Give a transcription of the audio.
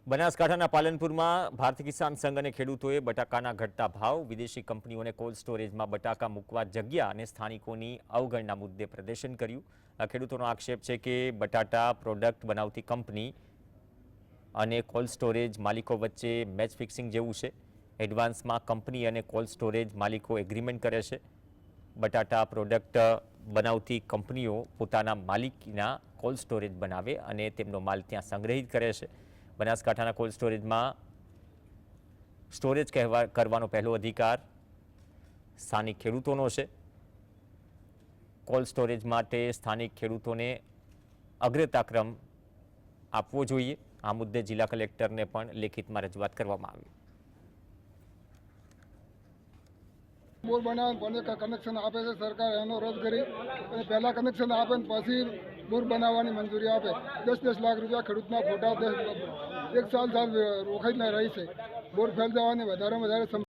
બનાસકાંઠાના પાલનપુરમાં ભારતીય કિસાન સંઘ અને ખેડૂતોએ બટાકાના ઘટતા ભાવ, વિદેશી કંપનીઓને કોલ્ડ સ્ટોરેજમાં બટાકા મૂકવા જગ્યા અને સ્થાનિકોની અવગણના મુદ્દે પ્રદર્શન કર્યું. ખેડૂતોનો આક્ષેપ છે કે બટાટા પ્રોડક્ટ બનાવતી કંપની અને કોલ્ડ સ્ટોરેજ માલિકો વચ્ચે મેચ ફિક્સિંગ જેવું છે. એડવાન્સમાં કંપની અને કોલ્ડ સ્ટોરેજ માલિકો એગ્રીમેન્ટ કરે છે. બટાટા પ્રોડક્ટ બનાવતી કંપનીઓ પોતાના માલિકીના કોલ્ડ સ્ટોરેજ બનાવે અને તેમનો માલ ત્યાં સંગ્રહિત કરે છે. બનાસકાંઠાના કોલ્ડ સ્ટોરેજમાં સ્ટોરેજ કરવાનો પહેલો અધિકાર સ્થાનિક ખેડૂતોનો છે. કોલ્ડ સ્ટોરેજ માટે સ્થાનિક ખેડૂતોને અગ્રતાક્રમ આપવો જોઈએ. આ મુદ્દે જિલ્લા કલેક્ટરને પણ લેખિતમાં રજૂઆત કરવામાં આવી. બોર બનાવવા કનેક્શન આપે છે સરકાર, એનો રદ કરી અને પહેલા કનેક્શન આપે ને પછી બોર બનાવવાની મંજૂરી આપે. 10-10 લાખ રૂપિયા ખેડૂતના ખોટા 1 સાલ રોકાઈને રહી છે. બોર ફેલ જવાની વધારે